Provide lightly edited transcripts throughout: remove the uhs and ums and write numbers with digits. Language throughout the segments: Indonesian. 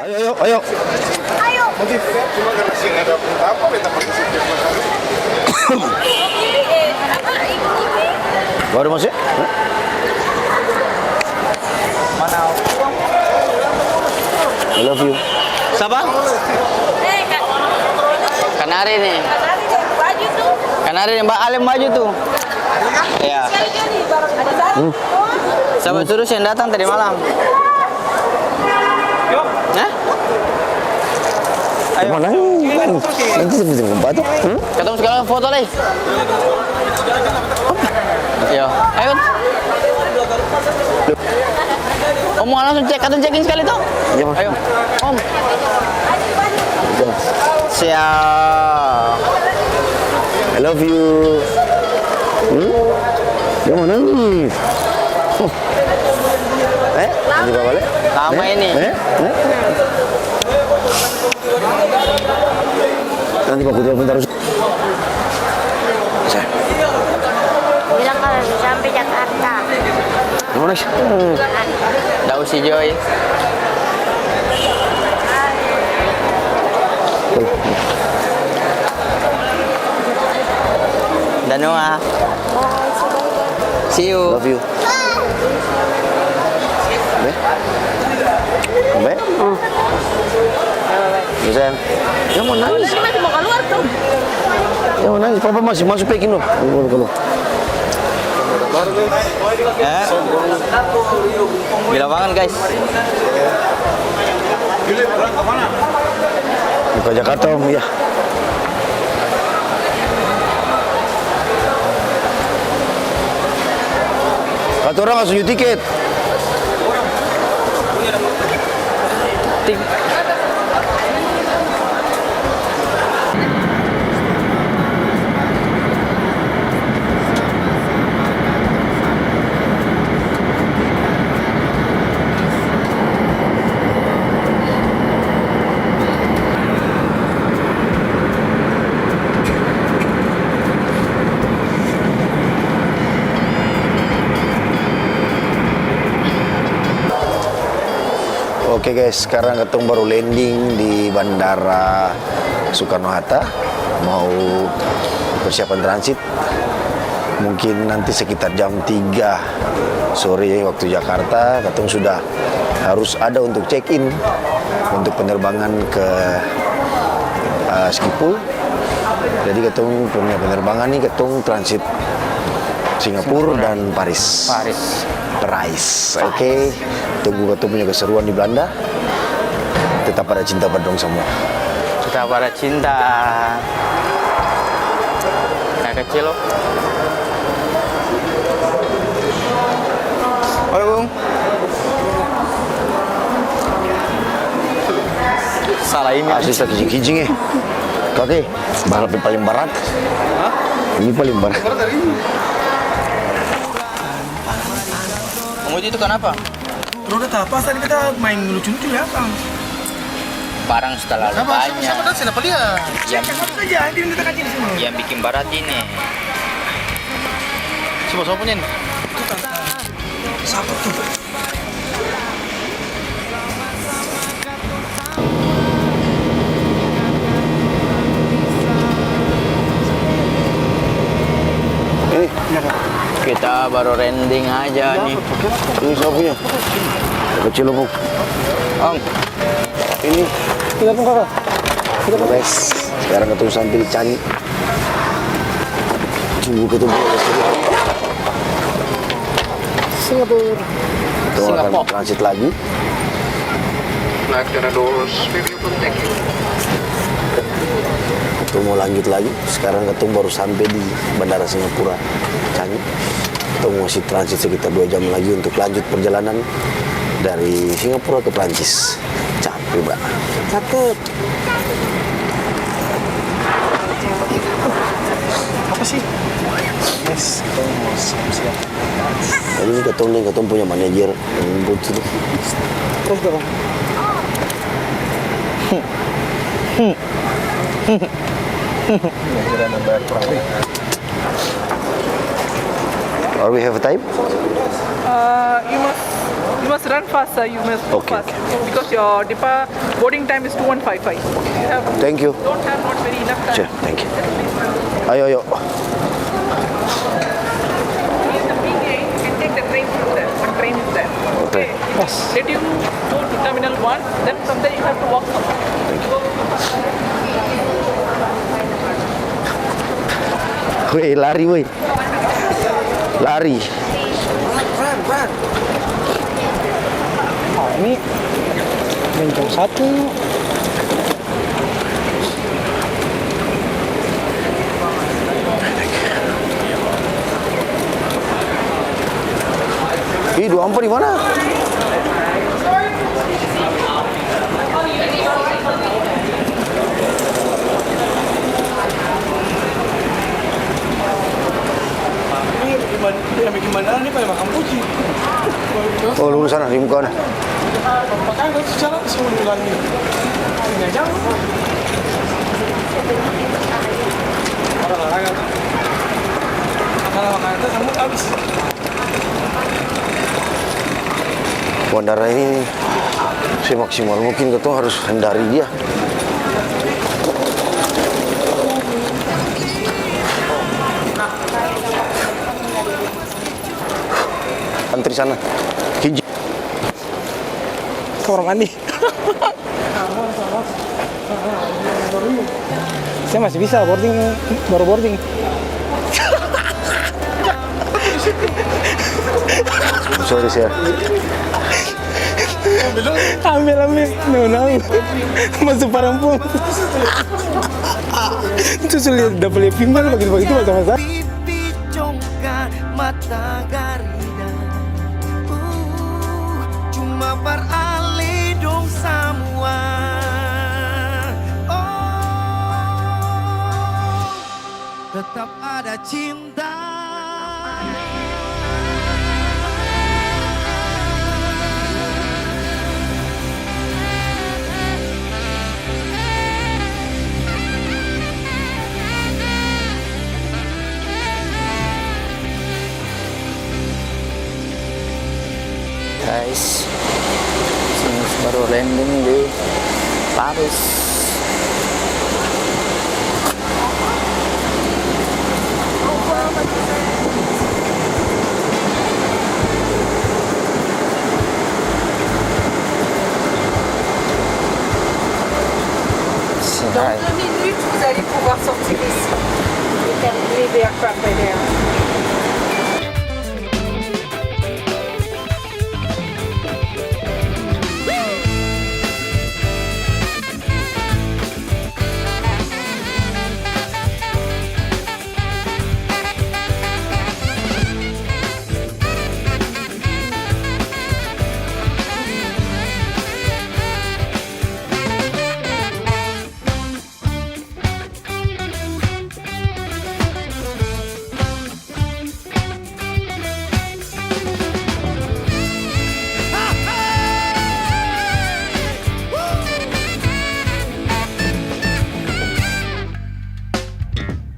Ayo, ayo, ayo. Ayo. Cuma karena sih ada apa kita partisipasi sekali. Baru masuk? Mana? I love you. Siapa? Kanari nih. Baju tuh. Kanari nih, Mbak Alim baju tuh. Iya. Sahabat terus yang datang tadi malam. Hah? Ayo. Mana? Nanti sebelum gempa tuh. Ketemu sekarang foto deh. Yo, ayo. Om mau langsung cek atau cekin sekali tuh? Iya, Mas. Ayo, Om. Siap. I love you. Yang mana nih? Oh. Nanti bawa balik. Lama ini. Nanti aku telepon terus. Bilang kalau sampai Jakarta. Gimana sih? Tahu si Joy. Danua. See you. Love you. Sampai? Bisa. Yang mau nangis? Masih mau keluar tuh. Yang mau nangis? Papa masih masuk pekin loh. Kalau Gila banget guys. ke Jakarta om ya. Kata orang nggak setuju tiket. Oke guys, sekarang ketemu baru landing di Bandara Soekarno-Hatta. Mau persiapan transit. Mungkin nanti sekitar jam 3 sore waktu Jakarta. Ketemu sudah harus ada untuk check-in untuk penerbangan ke Schiphol. Jadi ketemu punya penerbangan nih, ketemu transit Singapura dan Paris. Oke. Tunggu ketemu punya keseruan di Belanda. Tetap pada cinta Badung semua. Kita pada cinta. Kayak kecil loh. Halo Bung. Salah ini. Asli kijing-kijing ya. Kakek, balap yang paling barat. Hah? Ini paling barat. Emoji itu kenapa? Udah tapas tadi kita main lucu-lucu ya Kang. Barang setelah banyak. Siapa dia? Yang, Siapa saja, ini kita kaji di sini. yang bikin barat ini. Siapa punya nih? Siapa tuh? Ini, Kita baru rending aja nih. ini siapa punya? Kecil loh, Om, ini. Kita pun kakak. Kita pun guys. Sekarang ketemu sambil Cani. Tunggu ketemu Singapura. Kita akan Singapura. transit lagi. Naik dengan doors, review pun thank you. Ketemu lanjut lagi. Sekarang ketemu baru sampai di Bandara Singapura. Cani. Ketemu masih transit sekitar 2 jam lagi untuk lanjut perjalanan dari Singapura ke Prancis. Capek, Mbak. Cakep. Apa sih? Yes, siap. Ini ketemu punya manajer yang butuh. Terus dong. Or we have a time? You must You must run fast, sir. You must go Okay, fast. Because your boarding time is 2155. You have, Thank you. don't have not very enough time. Sure, thank you. Ayo, ayo. In the big gate, you can take the train from there. One train is there. Okay. Yes. Let you go to Terminal 1, then from there you have to walk some. Woi, lari woi. Lari. Run. Oh, ini jam 1. Ih, 24 di mana? Ini gimana nih Pak Makam Puji? Oh, lurus sana di muka sana. Makanya itu secara semua bilang ini. Ini aja. Orang olahraga. Kalau itu kamu habis. Bandara ini semaksimal mungkin kita harus hindari dia. Antri sana. Hijau. Kamar mandi. Saya masih bisa boarding, baru boarding. Sorry, sir. Ambil. No. Masuk parampung. Itu sulit dapat pimpin begitu masa-masa. Pipi congkak mata garida cuma beralih dong semua. Oh, tetap ada cinta. Guys, sini baru landing di Paris. Dans 2 minutes, vous allez pouvoir sortir ici. Et terminer the aircraft by there.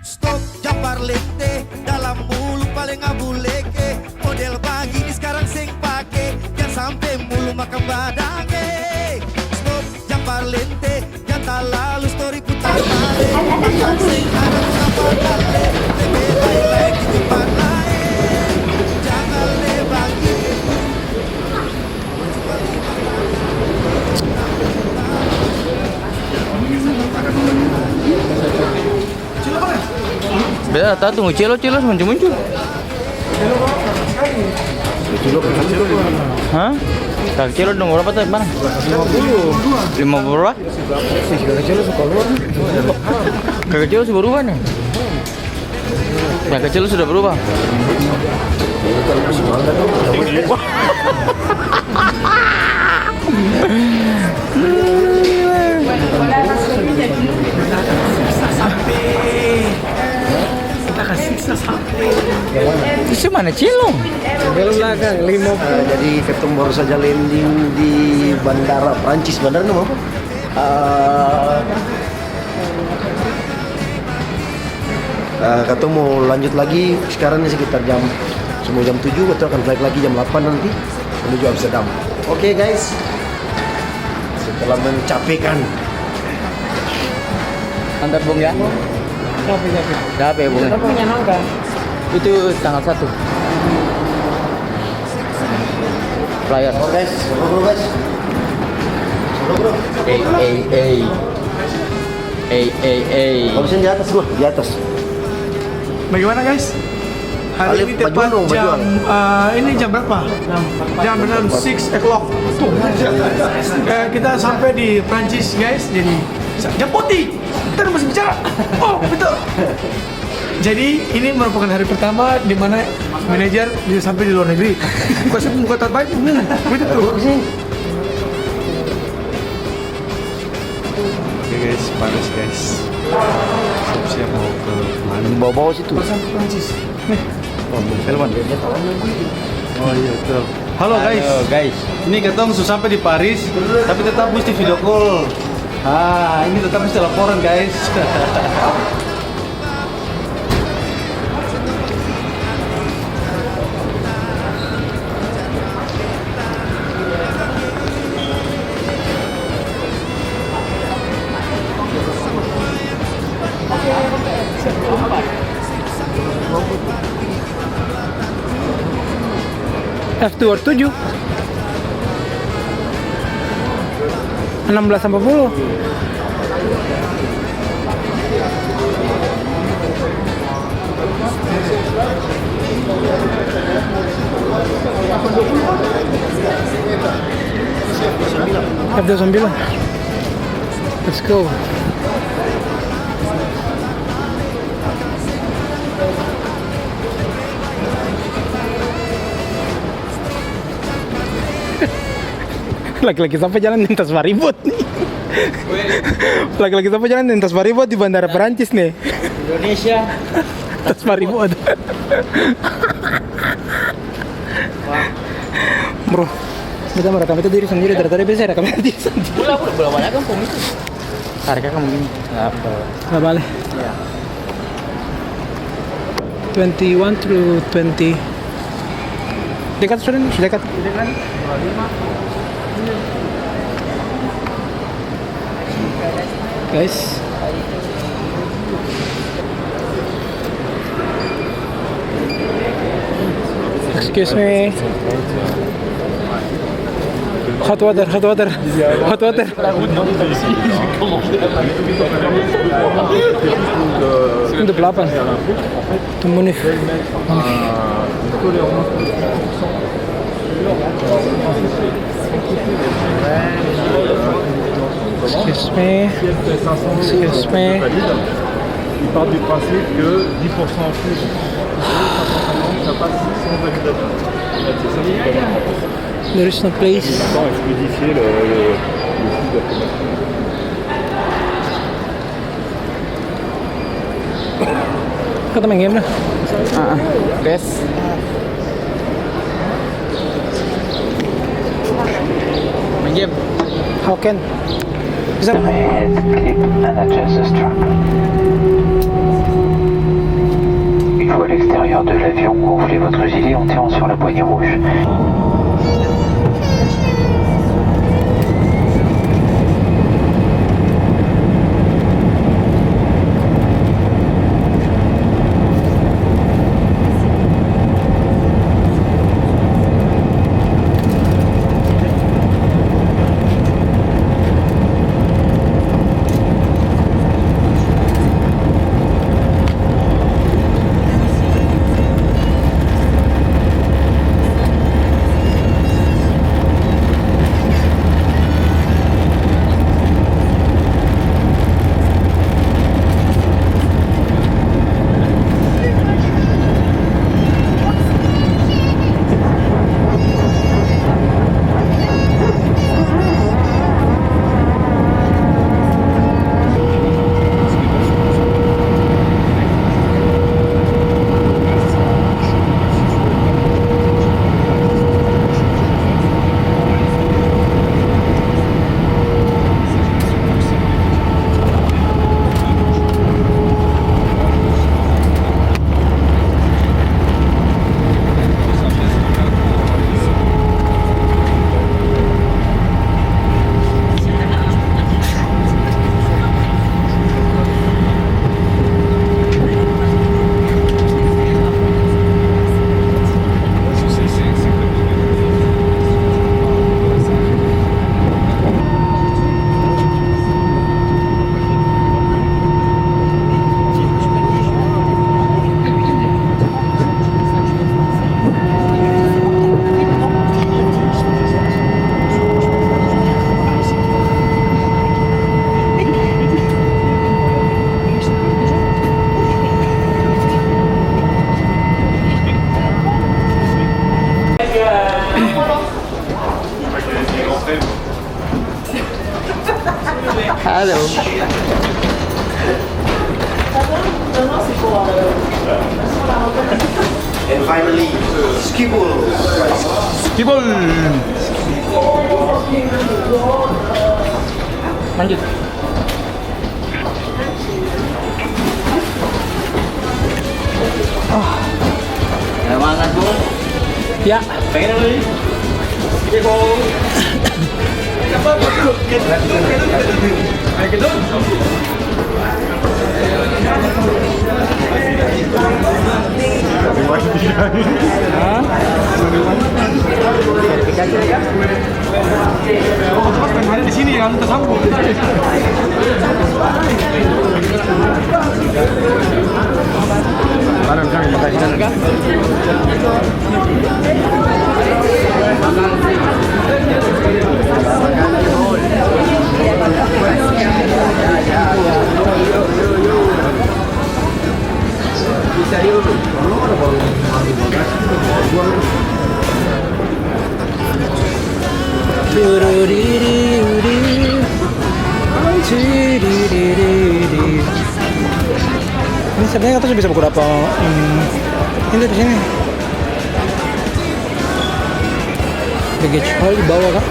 Stop Japar lente dalam mulu paling abuleke model begini sekarang sing pake jangan sampai mulu makan badang. Stop Japar lente jangan lalu story putar balik sing ada apa kali lebih baik lagi di depan lain jangan lebagi. Beda, tunggu cilo muncul. Hah? Kakak cilo dong berapa tuh? Mana? 50 berapa? Kakak Cilo suka luar. Kakak cilo sudah berubah nih. Kakak cilo sudah berubah. Itu mana Cilo? Belum belakang 50. Jadi ketemu baru saja landing di bandara Prancis. Bandara nama apa? Kata mau lanjut lagi sekarang ini sekitar jam 7, kita akan flight lagi jam 8 nanti. menuju Amsterdam. Oke guys, setelah mencapaikan Mantap Bung ya. Capek Bung. Menyenangkan. Itu tanggal 1. Flyer. guys, bro guys. Bro. Habisin di atas bro, di atas. Bagaimana guys? Hari Alif, ini tepat baju dong, baju jam dong. ini jam berapa? Jam 6 o'clock. Tuh. Kita sampai di Prancis guys. Jadi jam putih. Kita masih bicara. Oh betul. Jadi ini merupakan hari pertama di mana manajer bisa sampai di luar negeri. Muka terbaik. Begitu. Oke guys, panas guys. Siap-siap mau ke mana? Bawa-bawa situ. Prancis. Helman. Oh iya betul. Halo guys. Ini ketemu sudah sampai di Paris, tapi tetap mesti video call. Ini tetap mesti laporan guys. F2 7 16.40. F29. Let's go. Laki-laki sampai jalan lintas Maribot nih. Laki-laki sampai jalan lintas Maribot di bandara Perancis nih. Indonesia. Lintas Maribot. Bro, kita merekam itu diri sendiri. Dari tadi bisa rekam diri sendiri. Bola banyak kan itu. Harga kamu gini. Nggak balik. Ya. 21 through 20. Dekat sudah nih, sudah dekat. Guys, excuse me. Hot water. Untuk 8. Tunggu nih. Excuse me. Il part du principe que 10% en plus, ça passe sans validation. C'est ça qui est pas mal. There is no place. Sans expédifier le site d'approbation. Kata main game lah. Best. Main game. How can? Bisa? Une fois à l'extérieur de l'avion, gonflez votre gilet en tirant sur la poignée rouge. Halo. And finally, skibble. Kibol. Lanjut. Semangat, Bung. Ya. Pengen apa nih? Ada di sini kan tersambung. Ini sebenarnya atas bisa buku apa? Ini di sini. Baggage hall di bawah kah?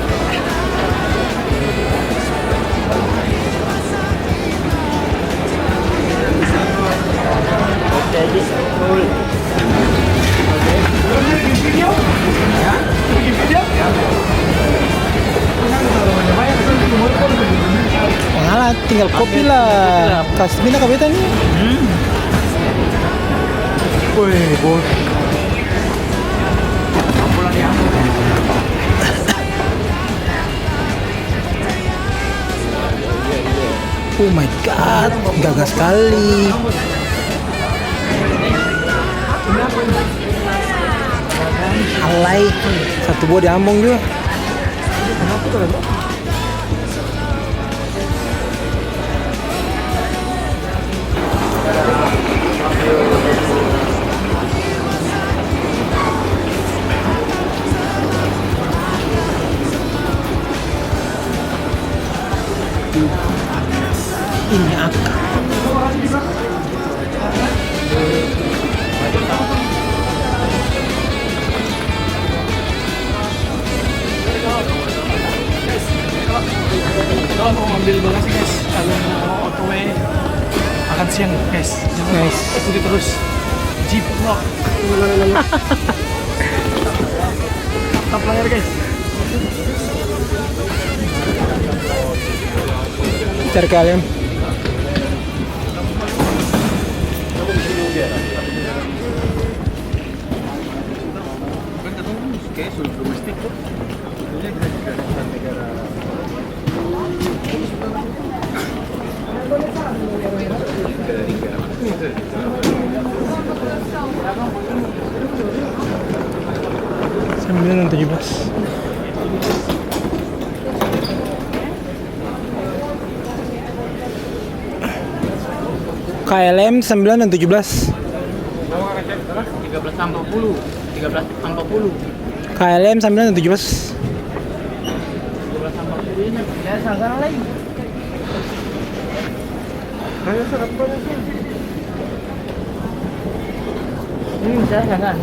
Malah tinggal kopi lah. Kasmina kabeta nih. Wih, bos. Oh my god, gagah sekali. Alay, satu buah diambung juga. Ini akak. Kalau mau ambil bagasi guys, kalau mau otw makan siang guys, jangan Nice. ikuti terus Jeep Vlog. Tap layar guys. Cari kalian. Sembilan dan 17. KLM 9 dan 17. 13 sampai 40. 13 sampai 40. KLM 9 dan 17. 13 sampai 40 ini. Ya, salah lagi. Ayo sarapan aja. Ini jangan.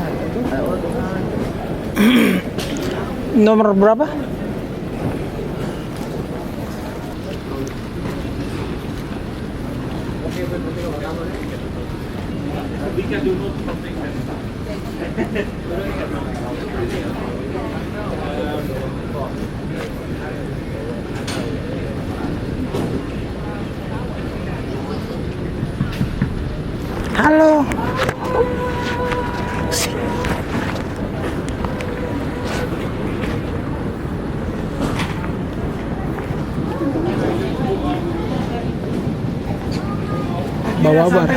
Nomor berapa? Halo. Bawa bar.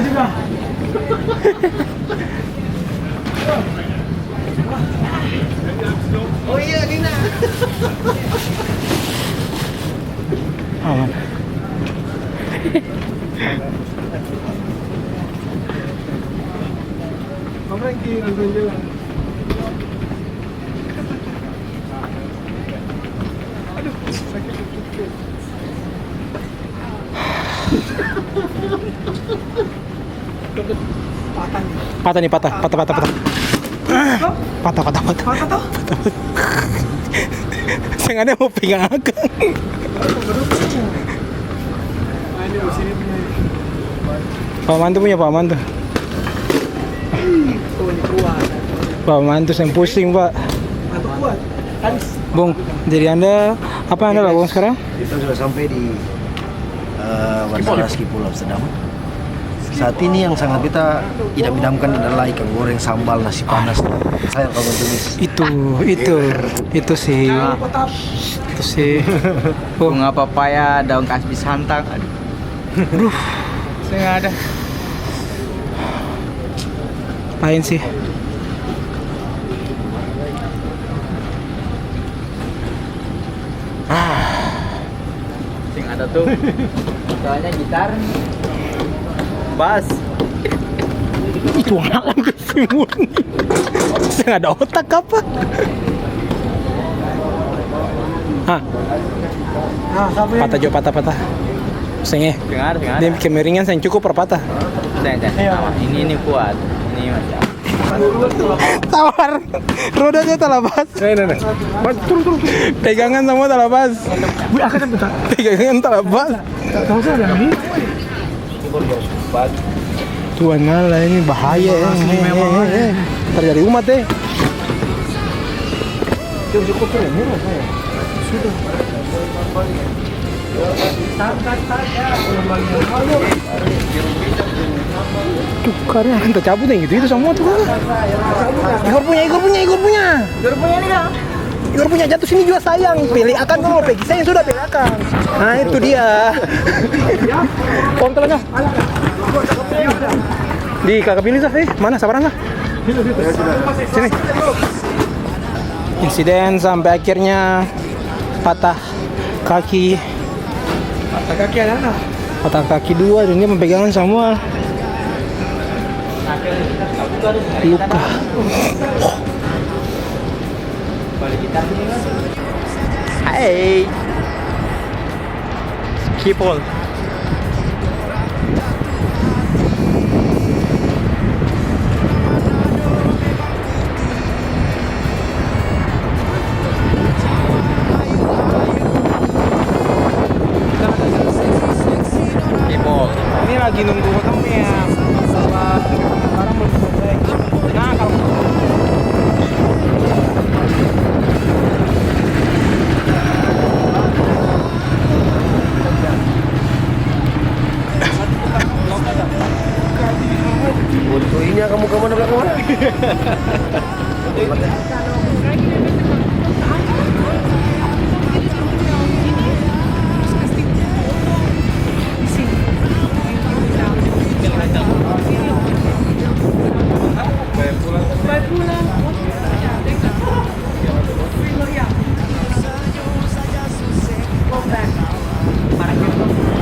Oh iya Nina. Aman. Kamu lagi nonton juga. Aduh, sakit. Patah nih, patah. Patah. Saya ada mau pegang akang. Pak Mantu punya Pak Mantu. Pak Mantu yang pusing Pak. Bung, jadi Anda apa Anda lakukan sekarang? Kita sudah sampai di Bandara Schiphol Amsterdam. Saat ini yang sangat kita idam-idamkan adalah ikan goreng sambal nasi panas. Saya kawan tumis. Itu sih. Bunga papaya, daun kasbi santang. Aduh. Saya nggak ada. Apain sih? Sing ada tuh. Soalnya gitar. Bass. Itu alam kesimurni. Saya nggak ada otak apa? Hah? Patah jo patah. Sengeh. Dengar. Dia kemiringan saya cukup perpatah. Ini kuat. Ini masih. Tawar. Rodanya tak lepas. Nah. Turun. Pegangan semua tak lepas. Pegangan tak lepas. Tahu saya ada ini. Tuan ngalah ini bahaya terjadi umat cukup murah saya sudah tukarnya akan tercabut yang gitu itu semua tuh Igor punya jatuh sini juga sayang pilih akan kalau pergi saya sudah pilih akan nah itu dia kontrolnya di kakak pilih sah mana sabaran lah sini insiden sampai akhirnya patah kaki patah kaki dua dan dia mempegangan semua luka Hai. Schiphol. Ini lagi nunggu hotelnya barang belum selesai nah kalau Untuk ini kamu ke mana belakang mana?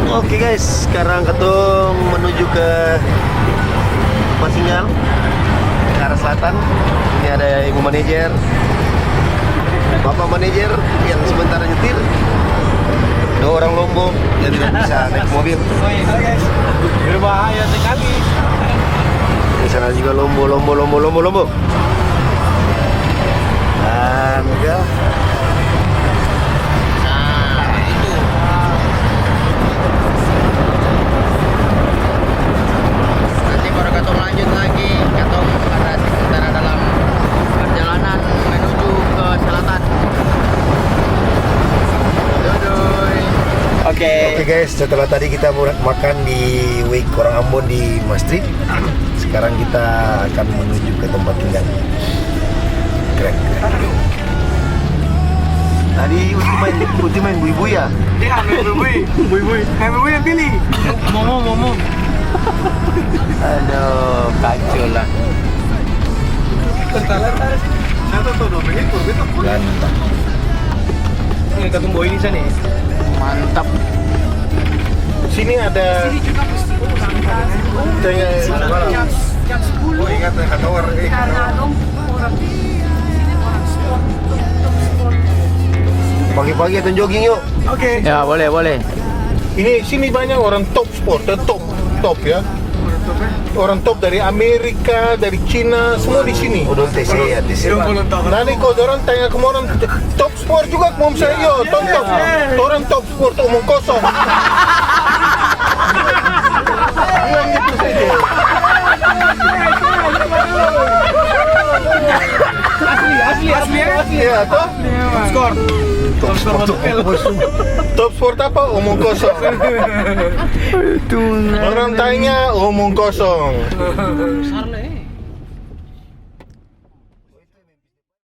Oke guys, sekarang ketung menuju ke Masinggal ke arah selatan. Ini ada ibu manajer, bapak manajer yang sementara nyetir. Dua orang Lombok yang tidak bisa naik mobil. berbahaya sekali Di sana juga Lombo. Dan ya. Nanti baru kita lanjut lagi kita ada sementara dalam perjalanan menuju ke selatan. Dodoy. Oke guys, setelah tadi kita makan di Wake Orang Ambon di Maastricht, sekarang kita akan menuju ke tempat tinggal. Keren. Tadi Uti main bui-bui ya? Iya, bui-bui yang pilih. Momo Aduh, kacau lah. Ganteng. ini ketemu ini sana Mantap. Sini ada. Oh ingat tower. Pagi-pagi atau jogging yuk. Oke. Ya, boleh. Ini sini banyak orang top sport, top ya. Orang top dari Amerika, dari Cina, semua di sini. Udah TC ya, TC. Nanti kalau orang tanya ke orang top sport juga, mau saya yo, tonton. Orang top sport omong kosong. Bilang gitu saja. Asli ya? Iya, toh? Skor. Top sport apa? Omong kosong. Orang tanya omong kosong.